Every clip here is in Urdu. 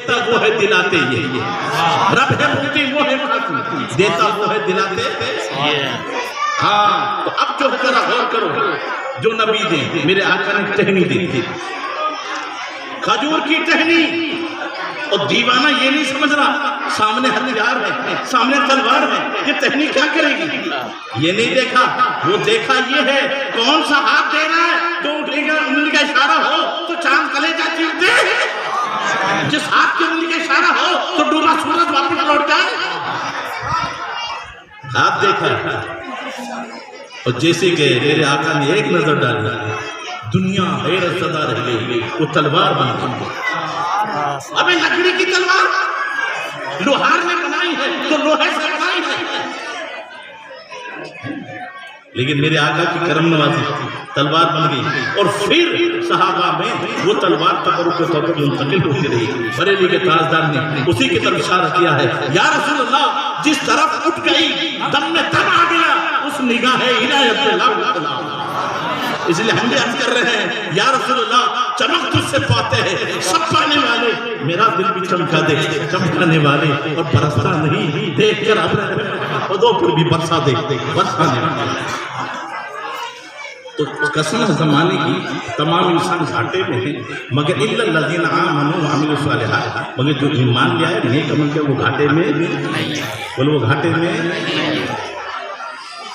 دیکھتا وہ ہے دلاتے یہ رب ہے مفتی وہ ہے معصوم دیتا وہ ہے دلاتے ہاں تو اب جو ہے ذرا غور کرو جو نبی دے میرے آقا نے ٹہنی دی تھی کھجور کی ٹہنی اور دیوانہ یہ نہیں سمجھ رہا سامنے ہتھیار ہے سامنے تلوار ہے یہ ٹہنی کیا کرے گی یہ نہیں دیکھا وہ دیکھا یہ ہے کون سا ہاتھ دے رہا ہے تو انگلی کا اشارہ ہو تو چاند کلیجہ چیر دے جس ہاتھ کی انگلی کا اشارہ ہو تو ڈوبا سورج واپس لوٹ جائے ہاتھ دیکھا اور جیسے کہ میرے آقا نے ایک نظر ڈالی دنیا حیرت زدہ رہ گئی وہ تلوار بن گئی ابے لکڑی کی تلوار لوہار نے بنائی ہے تو لوہے سے بنائی ہے لیکن میرے آقا کی کرم نوازی تلوار بن گئی اور پھر صحابہ میں وہ تلوار تبرک کے طور پر منتقل ہوتی رہی بریلی کے تاجدار نے اسی کی طرف اشارہ کیا ہے یا رسول اللہ جس طرف اٹھ گئی دم میں دم آ گیا اس نگاہ عنایت اللہ اس لیے ہم بھی عرض کر رہے ہیں یا رسول اللہ چمک تجھ سے پاتے ہیں سب پانے والے میرا دل بھی چمکا دے چمکانے والے اور برستا نہیں دیکھ کر اپنے خودوں پر بھی برسا دے برسانے والے تو قسم زمانے کی تمام انسان گھاٹے میں ہیں مگر الا الذین آمنوا وعملوا الصالحات مگر جو ایمان لے آئے نیک عمل کیا وہ گھاٹے میں نہیں بولو وہ گھاٹے میں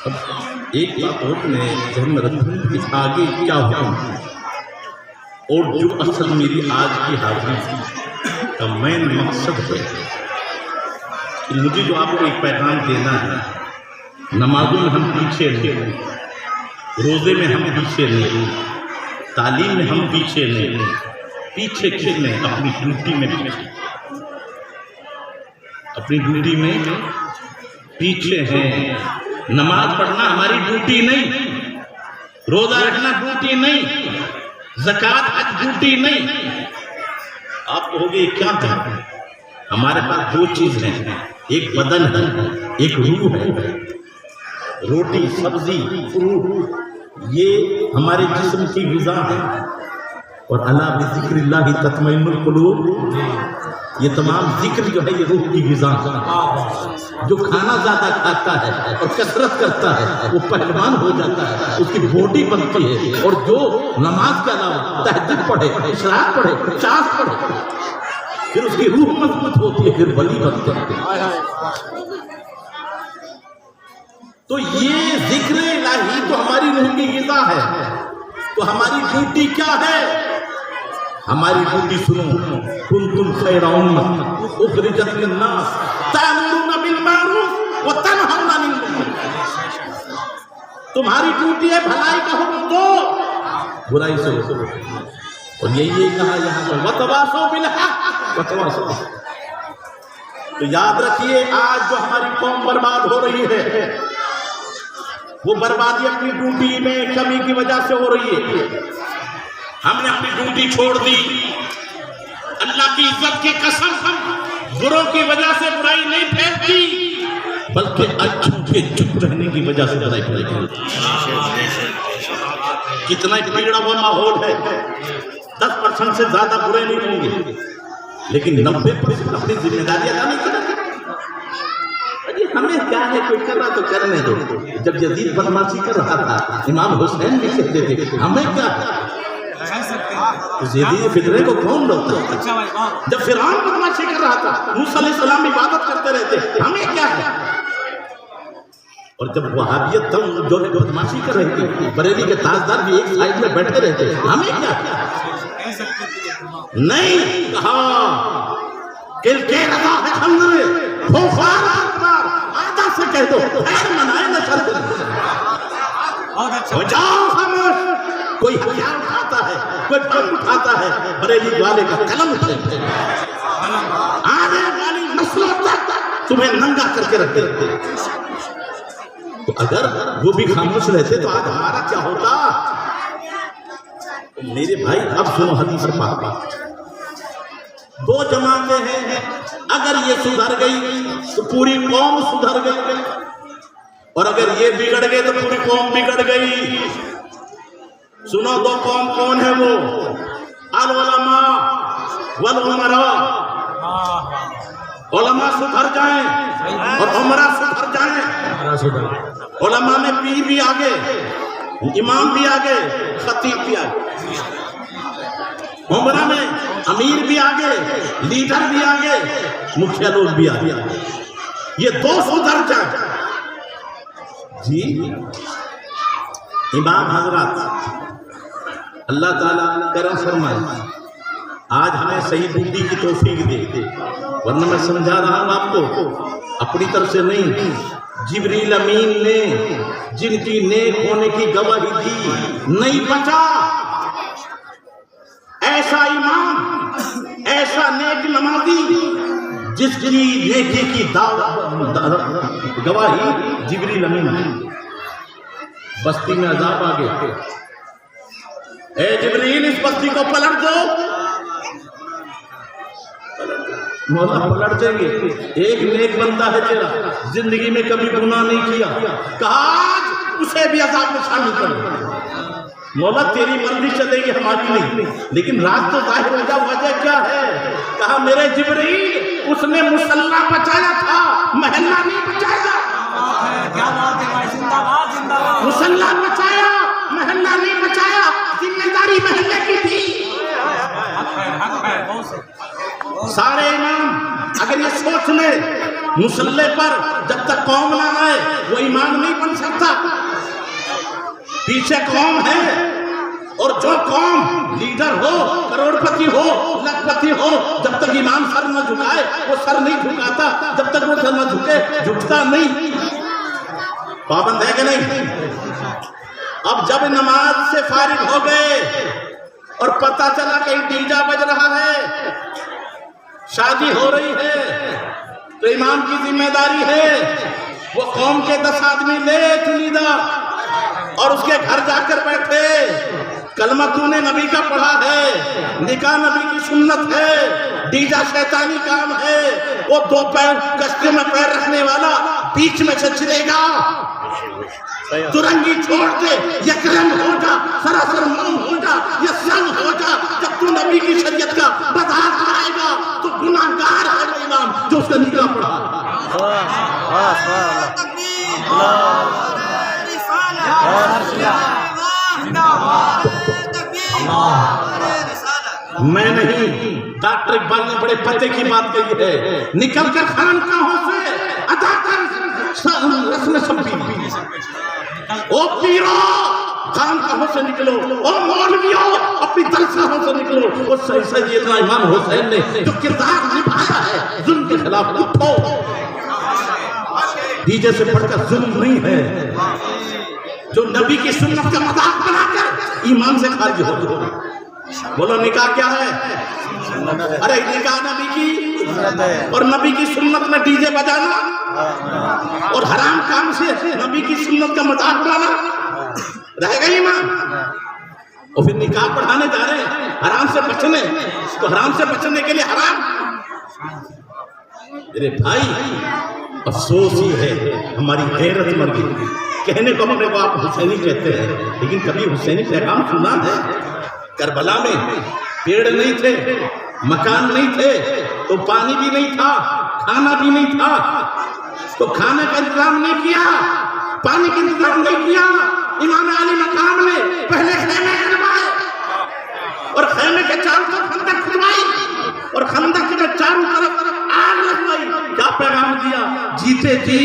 اب ایک بات اور میں ذہن میں رکھوں کہ آگے کیا حکم ہے اور جو اصل میری آج کی حاضری تھی کا مین مقصد ہے کہ مجھے جو آپ کو ایک پیغام دینا ہے نمازوں میں ہم پیچھے نہیں روزے میں ہم پیچھے نہیں تعلیم میں ہم پیچھے نہیں پیچھے کس میں اپنی ڈیوٹی میں پیچھے اپنی ڈیوٹی میں پیچھے ہیں نماز پڑھنا ہماری ڈیوٹی نہیں روزہ رکھنا ڈیوٹی نہیں زکوٰۃ حج ڈیوٹی نہیں آپ کہو گے کیا ہے ہمارے پاس دو چیز ہیں ایک بدن ہے ایک روح ہے روٹی سبزی فروٹ یہ ہمارے جسم کی غذا ہے اور الا بذکر اللہ تطمئن القلوب یہ تمام ذکر جو ہے یہ روح کی غذا ہے جو کھانا زیادہ کھاتا ہے اور کثرت کرتا ہے وہ پہلوان ہو جاتا ہے اس کی باڈی بنتی ہے اور جو نماز کے علاوہ تہجد پڑھے اشراق پڑھے چاش پڑھے پھر اس کی روح مضبوط ہوتی ہے پھر ولی بنتا ہے تو یہ ذکر الہی تو ہماری روح کی غذا ہے تو ہماری ڈیوٹی کیا ہے ہماری ڈیوٹی سنو کنتم خیر امۃ اخرجت للناس تأمرون بالمعروف وتنہون عن المنکر تمہاری ڈیوٹی ہے بھلائی کا حکم دو برائی سے روکو اور یہی کہا یہاں پر وتواصوا بالحق وتواصوا تو یاد رکھیے آج جو ہماری قوم برباد ہو رہی ہے وہ بربادی اپنی ڈیوٹی میں کمی کی وجہ سے ہو رہی ہے ہم نے اپنی ڈیوٹی چھوڑ دی اللہ کی عزت کی قسم بروں کی وجہ سے برائی نہیں پھیلتی بلکہ اچھوں کے چپ رہنے کی وجہ سے برائی پھیلتی کتنا بگڑا ہوا ماحول ہے 10% سے زیادہ برے نہیں ہوں گے لیکن 90% اپنی ذمہ داری ادا نہیں کریں ہمیں کیا ہے کوئی کر رہا تو کرنے دو جب یزید بدمعاشی کر رہا تھا امام حسین بھی کہتے تھے ہمیں کیا یزید فطرے کو کون روکتا ہے جب فرعون بدمعاشی کر رہا تھا موسیٰ علیہ السلام عبادت کرتے رہتے ہمیں کیا ہے اور جب وہابیت تھا جو بدمعاشی کر رہی تھی بریلی کے تاجدار بھی ایک سائیڈ میں بیٹھے رہتے ہمیں کیا نہیں کہا کل کے رضا ہے خندرے خوفار اکبر آدھا سے کہہ دو خیر منائے نشر کر ہو جاؤ خاموش کوئی ہتھیار اٹھاتا ہے کوئی پنکھ اٹھاتا ہے بریلی والے کا قلم اٹھاتے آنے والی نسلوں تک تمہیں ننگا کر کے رکھتے تو اگر وہ بھی خاموش رہتے تو آج ہمارا کیا ہوتا میرے بھائی اب سنو حدیث پاک دو جماعتیں ہیں اگر یہ سدھر گئی تو پوری قوم سدھر گئی اور اگر یہ بگڑ گئے تو پوری قوم بگڑ گئی سنو دو قوم کون ہے وہ العلماء والعمراء علماء سدھر جائیں اور عمرہ سدھر جائیں. علماء میں پیر بھی آگے, امام بھی آگے, خطیب بھی آگے, عمرہ میں امیر بھی آگے, لیڈر بھی آگے, مکھیا لوگ بھی آگے. یہ دو سدھر جائیں. جی امام حضرات اللہ تعالیٰ کرم فرمائے, آج ہمیں صحیح بودی کی توفیق دے, ورنہ میں سمجھا رہا ہوں آپ کو اپنی طرف سے نہیں. جبریل امین نے جن کی نیک ہونے کی گواہی دی نہیں بچا. ایسا امام, ایسا نیک نمازی جس کی نیکی کی گواہی جبریل امین. بستی میں عذاب آ گئے, اے جبریل اس بستی کو پلٹ دو. مولا پلٹ دیں گے, ایک نیک بندہ ہے تیرا, زندگی میں کبھی گناہ نہیں کیا, کہا آج اسے بھی عذاب میں شامل کرو. مولا تیری مرضی چلے گی, ہماری نہیں, لیکن رات تو ظاہر ہو جا, وجہ کیا ہے؟ کہا میرے جبریل اس نے مسلح بچایا تھا, محلہ نہیں بچایا. مسلح بچایا, محلہ نہیں بچایا, ذمہ داری محلے کی تھی. سارے امام اگر یہ سوچ لے مسلح پر جب تک قوم نہ آئے وہ امام نہیں بن سکتا. پیچھے قوم ہے, اور جو قوم لیڈر ہو, کروڑپتی ہو, لکھپتی ہو, جب تک امام سر نہ جھکائے وہ سر نہیں جھکاتا. جب تک وہ سر نہ جھکے جھکتا نہیں. پابند ہے کہ نہیں؟ اب جب نماز سے فارغ ہو گئے اور پتہ چلا کہ ڈیجا بج رہا ہے, شادی ہو رہی ہے, تو امام کی ذمہ داری ہے وہ قوم کے 10 آدمی لے چنیدہ اور اس کے گھر جا کر بیٹھے. کلمہ تو نے نبی کا پڑھا ہے, نکاح نبی کی سنت ہے, ڈیجا شیطانی کام ہے. وہ 2 پیر کشتی میں پیر رکھنے والا بیچ میں سے چلے گا, ترنگی چھوڑ کے یکرنگ ہو جا, سراسر موم ہو جا, یہ سنگ ہو جا. جب تو نبی کی شریعت کا بذات آئے گا تو گناہگار ہے وہ امام جو اس کا نکاح پڑھا. میں نہیں, ڈاکٹر اقبال نے بڑے پتے کی بات کہی ہے, نکل کر خانقاہوں سے ادا کر رسم شبی. او پیرو خانقاہوں سے نکلو, او مولویوں اپنی درسگاہوں سے نکلو. وہ سیدنا امام حسین نے جو کردار نبھایا ہے ظلم کے خلاف اٹھو. ڈیجے سے پڑھ کر ظلم نہیں ہے, جو نبی کی سنت کا مذاق بنا کر ایمان سے خارج ہو. بولو نکاح کیا ہے؟ ارے نکاح نبی کی, اور نبی کی سنت میں ڈیجے بجانا اور حرام کام سے نبی کی سنت کا مذاق بنانا رہ گئی ایمان. اور پھر نکاح پڑھانے جا رہے ہیں حرام سے بچنے, تو حرام سے بچنے کے لیے حرام. میرے بھائی افسوس ہی ہے ہماری غیرت مر گئی. کہنے کو اپنے کو آپ حسینی کہتے ہیں, لیکن کبھی حسینی پیغام سنا ہے؟ کربلا میں پیڑ نہیں تھے, مکان نہیں تھے, تو پانی بھی نہیں تھا, کھانا بھی نہیں تھا, تو کھانے کا انتظام نہیں کیا, پانی کا انتظام نہیں کیا. امام علی مقام نے پہلے خیمے کھدوائے اور خیمے کے چاروں طرف خندق کھدوائی اور خندق کے چاروں طرف آگ لگوائی. کیا پیغام دیا؟ جیتے جی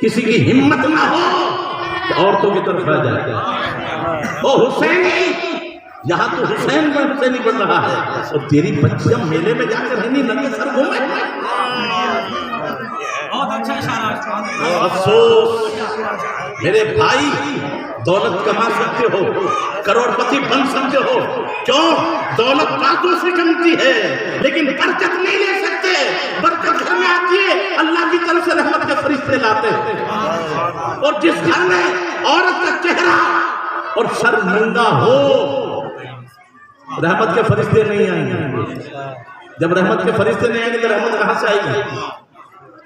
کسی کی ہمت نہ ہو کہ عورتوں کی طرف آ جائے. او حسینی, یہاں تو حسین میں حسینی بن رہا ہے, اور تیری بچیاں میلے میں جا کر رہنی ننگے سر گھومے. افسوس میرے بھائی, دولت کما سکتے ہو, کروڑپتی بن سکتے ہو, کیوں؟ دولت باتوں سے کمتی ہے لیکن برکت نہیں لے سکتے. برکت گھر میں آتی ہے, اللہ کی طرف سے رحمت کے فرشتے لاتے ہیں. اور جس گھر میں عورت کا چہرہ اور سر ننگا ہو, رحمت کے فرشتے نہیں آئیں گے. جب رحمت کے فرشتے نہیں آئیں گے تو رحمت کہاں سے آئے گی؟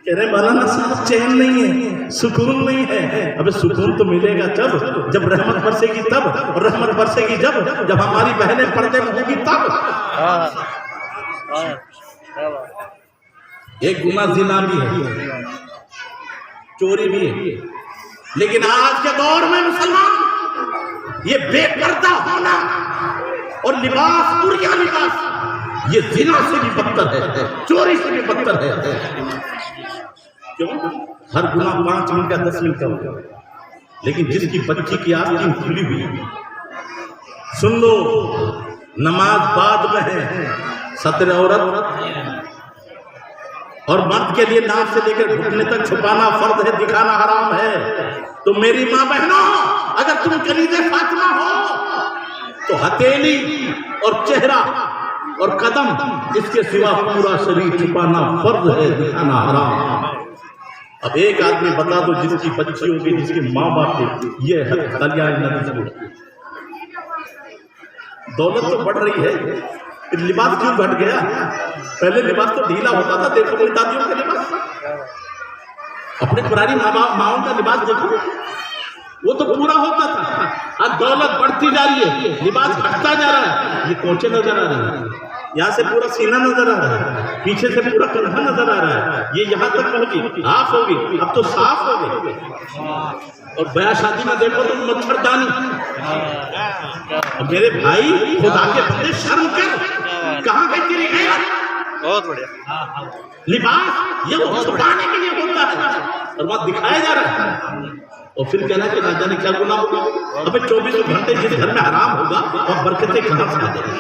کہہ رہے مولانا صاحب چین نہیں ہے, سکون نہیں ہے. ابے سکون تو ملے گا جب رحمت برسے گی تب, اور رحمت برسے گی جب ہماری بہنیں پردے میں ہوگی تب. ایک گناہ زنا بھی ہے، چوری بھی ہے، لیکن آج کے دور میں مسلمان یہ بے پردہ ہونا اور لباس عریاں لباس یہ زنا سے بھی بدتر ہے، چوری سے بھی بدتر ہے۔ کیوں؟ ہر گناہ 5 منٹ یا 10 منٹ کا ہوتا ہے، لیکن جس کی بچی کی آستین کھلی ہوئی، سن لو، نماز بعد میں ہے، ستر عورت اور مرد کے لیے ناف سے لے کر گھٹنے تک چھپانا فرض ہے، دکھانا حرام ہے۔ تو میری ماں بہنوں، اگر تم کنیز فاطمہ ہو تو ہتھیلی اور چہرہ اور قدم، اس کے سوا پورا شریر چھپانا فرض ہے، دکھانا حرام۔ اب ایک آدمی بتا دو جس کی بچی ہوگی، جس کی ماں باپ ہوگی، یہ دریائے ندی سے دولت تو بڑھ رہی ہے، لباس کیوں گھٹ گیا؟ پہلے لباس تو ڈھیلا ہوتا تھا، دیکھو میری دادیوں کا لباس، اپنے پرانی ماؤں کا لباس دیکھو، وہ تو پورا ہوتا تھا۔ اب دولت بڑھتی جا رہی ہے، لباس گھٹتا جا رہا ہے، یہ کوچے نظر آ رہے ہیں، یہاں سے پورا سینہ نظر آ رہا ہے، پیچھے سے پورا کندھا نظر آ رہا ہے، یہ یہاں تک پہنچی، ہاف ہوگی، اب تو صاف ہوگی۔ اور بیاہ شادی میں دیکھو تو مچھردانی۔ اور میرے بھائی، خدا کے بندے، شرم کر، کہاں گئی تیری غیرت؟ بہت بڑھیا لباس یہ وہ چھپانے کے لیے ہوتا ہے اور وہاں دکھایا جا رہا ہے، اور پھر کہنا کہ نہ جانے کیا گناہ ہوگا۔ ابھی 24 گھنٹے جس گھر میں حرام ہوگا اور برکتیں کہاں سے آ جائیں گی؟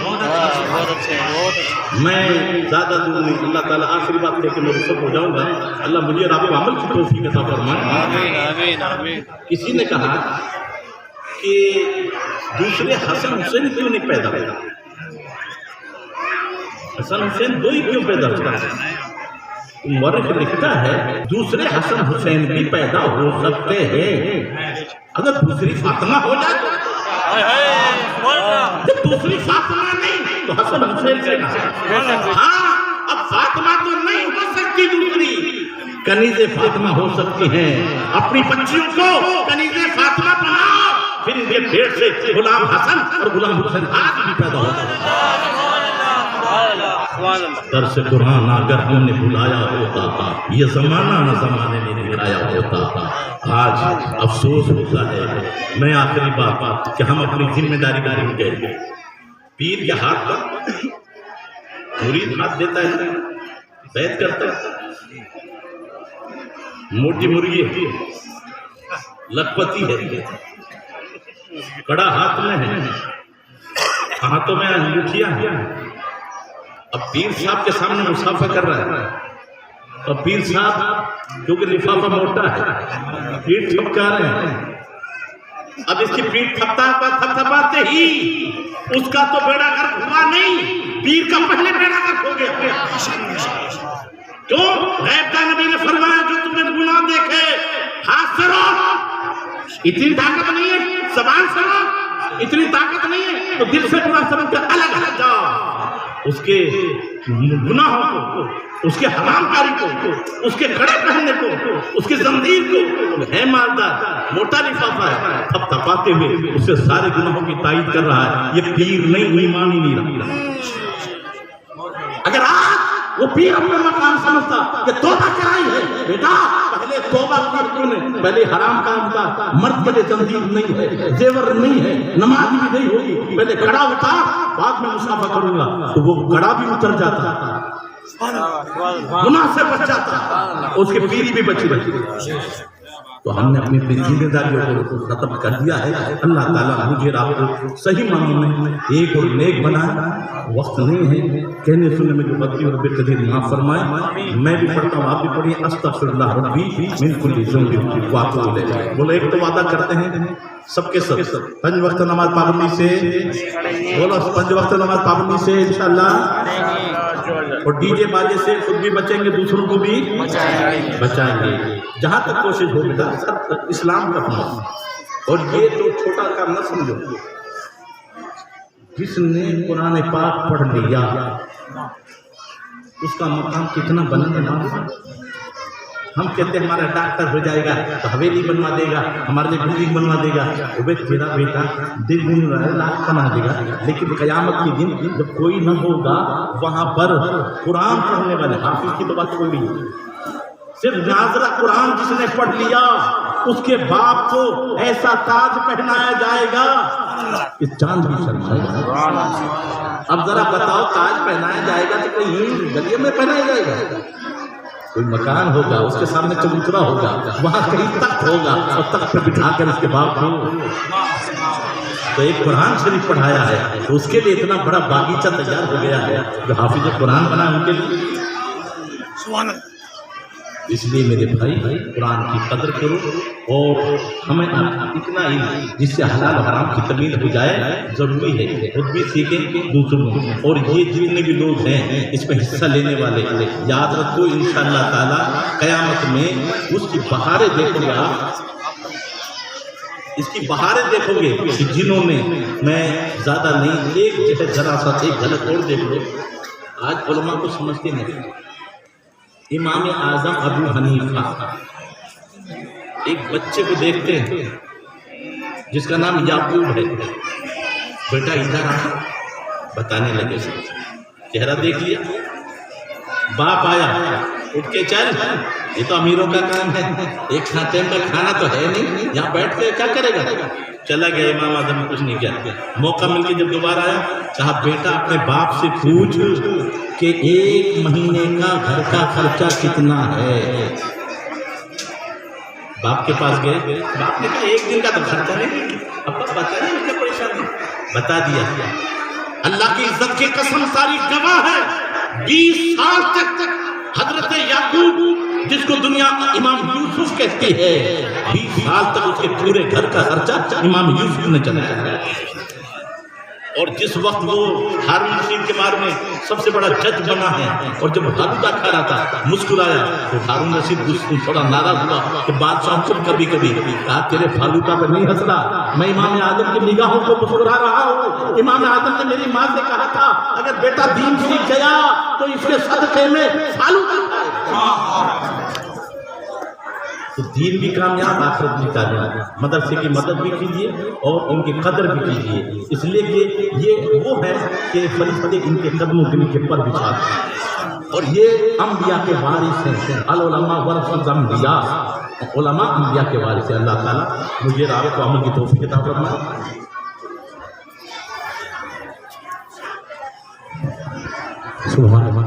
میں زیادہ دور نہیں، اللہ تعالیٰ آخری بات کہہ کے میں رخصت ہو جاؤں گا، اللہ مجھے اور آپ کو عمل کی توفیق عطا فرمائے۔ کسی نے کہا کہ دوسرے حسن حسین کیوں نہیں پیدا ہوتا؟ حسن حسین دو ہی کیوں پیدا ہوتا ہے؟ مورخ لکھتا ہے دوسرے حسن حسین بھی پیدا ہو سکتے ہیں، اگر دوسری فاطمہ ہو جائے تو دوسری فاطمہ نہیں تو حسن حسین سے ہاں، اب فاطمہ تو نہیں ہو سکتی، دوسری کنیز فاطمہ ہو سکتی ہیں۔ اپنی بچیوں کو کنیز فاطمہ بناؤ، پھر ان کے پیٹ سے غلام حسن اور غلام حسین آج بھی پیدا ہوتا ہے۔ درس قرآن اگر ہم نے بلایا ہوتا تھا، یہ زمانہ نہ زمانے نے دکھایا ہوتا تھا۔ آج افسوس ہوتا ہے، میں آخری بات کہ ہم اپنی ذمہ داری کا نہیں کہہ گئے۔ پیر کے ہاتھ پر مرید ہاتھ دیتا ہے، بیعت کرتا ہے، موٹی مرغی ہے، لکھپتی ہے، کڑا ہاتھ میں ہے، ہاتھوں میں انگوٹھیاں ہیں۔ اب پیر صاحب کے سامنے مسافہ کر رہا ہے، اور پیر صاحب کیونکہ لفافہ موٹا ہے، پیٹ تھپکا رہے ہیں۔ اب اس کی پیٹ تھپاتے ہی اس کا تو بیڑا گرک ہوا نہیں، پیر کا پہلے بیڑا گرک ہو گیا۔ کیوں؟ غیب کا نبی نے فرمایا جو تمہیں گناہ دیکھے ہاتھ سے روک، اتنی طاقت نہیں ہے، زبان سے روک، اتنی طاقت نہیں ہے تو دل سے گناہ سمجھ کر الگ الگ جاؤ۔ اس کے گناہوں کو، اس کے حرام کاری کو، اس کے کڑے پہننے کو، اس کے زنجیر کو، ہے مالدار، موٹا لفافہ ہے، تھپ تھپاتے ہوئے اس سے سارے گناہوں کی تائید کر رہا ہے۔ یہ پیر نہیں، ایمان ہی نہیں رہا۔ اگر آج وہ پیر اپنا مقام سمجھتا کہ توبہ کرائی ہے، بیٹا پہلے توبہ کر، کیوں نے پہلے حرام کام تھا، مرد کے لیے زنجیر نہیں ہے، زیور نہیں ہے، نماز بھی نہیں ہوگی، پہلے کڑا ہوتا، بعد میں مسافہ کروں گا، تو وہ کڑا بھی اتر جاتا، گناہ سے بچ جاتا، اس کی پیری بھی بچی رہتی۔ تو ہم نے اپنی ذمہ داریوں کو ختم کر دیا ہے۔ اللہ تعالیٰ مجھے آپ کو صحیح معنوں میں ایک اور نیک بنائے۔ وقت نہیں ہے کہنے سننے میں جو غلطی اور بے قدری معاف فرمائے۔ میں بھی پڑھتا ہوں، آپ بھی پڑھیے، استغفر اللہ ربی من کل ذنب واتوب الیہ۔ بولو ایک تو وعدہ کرتے ہیں سب کے سب 5 وقت نماز پابندی سے، بولو 5 وقت نماز پابندی سے انشاءاللہ، اور ڈی جے باجے سے خود بھی بچیں گے، دوسروں کو بھی بچائیں گے، جہاں تک کوشش ہو بیٹا سب اسلام کا اپنا۔ اور یہ تو چھوٹا کام نہ سمجھو، جس نے قرآن پاک پڑھ لیا اس کا مقام کتنا بلند ہے۔ ہم کہتے ہیں ہمارا ڈاکٹر ہو جائے گا تو حویلی بنوا دے گا، ہمارے لیے بلڈنگ بنوا دے گا. تیرا بیٹا 1.5 لاکھ بنا دے گا، لیکن قیامت کے دن جب کوئی نہ ہوگا وہاں پر قرآن پڑھنے والے حافظ کی تو بات چھوڑی، صرف ناظرہ قرآن جس نے پڑھ لیا اس کے باپ کو ایسا تاج پہنایا جائے گا کہ چاند بھی شرمائے گا. اب ذرا بتاؤ، تاج پہنایا جائے گا تو کہیں گلیے میں پہنایا جائے گا؟ کوئی مکان ہوگا، اس کے سامنے چبوترا ہوگا، وہاں کہیں تخت ہوگا اور تخت پہ بٹھا کر اس کے باپ کو تو ایک قرآن شریف پڑھایا ہے تو اس کے لیے اتنا بڑا باغیچہ تیار ہو گیا ہے جو حافظ قرآن بنا ان کے لیے. اس لیے میرے بھائی قرآن کی قدر کرو اور ہمیں اتنا علم جس سے حلال و حرام کی تمیز ہو جائے ضروری ہے، خود بھی سیکھیں دوسروں کو. اور یہ جتنے بھی لوگ ہیں اس میں حصہ لینے والے یاد رکھو انشاءاللہ تعالی قیامت میں اس کی بہاریں دیکھو گے آپ، اس کی بہاریں دیکھو گے کہ جنہوں نے، میں زیادہ نہیں، ایک جو ہے ذرا سا ایک غلط اور دیکھ لو. آج علماء کو سمجھتے نہیں. امام اعظم ابو حنیفہ ایک بچے کو دیکھتے ہیں جس کا نام یعقوب ہے، بیٹا ادھر آ، بتانے لگے، چہرہ دیکھ لیا، باپ آیا اٹھ کے چل، یہ تو امیروں کا کام ہے، ایک ٹائم کا کھانا تو ہے نہیں، یہاں بیٹھ کے کیا کرے گا؟ چلا گیا. امام اعظم نے کچھ نہیں کیا. موقع مل کے جب دوبارہ آیا، کہا بیٹا اپنے باپ سے پوچھ کہ 1 مہینے کا گھر کا خرچہ کتنا ہے. باپ کے پاس گئے، باپ نے کہا 1 دن کا تو خرچہ نہیں. ابا بتا نہیں کیا پریشانی، بتا دیا. اللہ کی عزت کی قسم ساری گواہ ہے، 20 سال تک حضرت یعقوب جس کو دنیا امام یوسف کہتی ہے، 20 سال تک اس کے پورے گھر کا خرچہ امام یوسف نے چلایا. اور جس وقت وہ ہارون رشید کے بارے میں سب سے بڑا جج بنا ہے، اور جب فالودہ کھا رہا تھا مسکرایا تو ہارون رشید تھوڑا ناراض ہوا کہ بادشاہ کو کبھی کبھی کہا تیرے فالودہ پہ نہیں ہنس رہا، میں امام اعظم کی نگاہوں کو مسکرا رہا ہوں. امام اعظم نے میری ماں سے کہا تھا اگر بیٹا دین سیکھ گیا تو اس کے صدقے میں فالودہ کھائے. تو دین بھی کامیاب، آخرت بھی کامیاب. مدرسے کی مدد بھی کیجیے اور ان کی قدر بھی کیجیے، اس لیے کہ یہ وہ ہے کہ فرشتے ان کے قدموں کے نیچے پر بچھاتے ہیں. اور یہ انبیاء کے وارث ہیں، العلماء ورثۃ الانبیاء، علماء انبیاء کے وارث ہیں. اللہ تعالیٰ مجھے رات کو عمل کی توفیق عطا فرمائے. سبحان اللہ.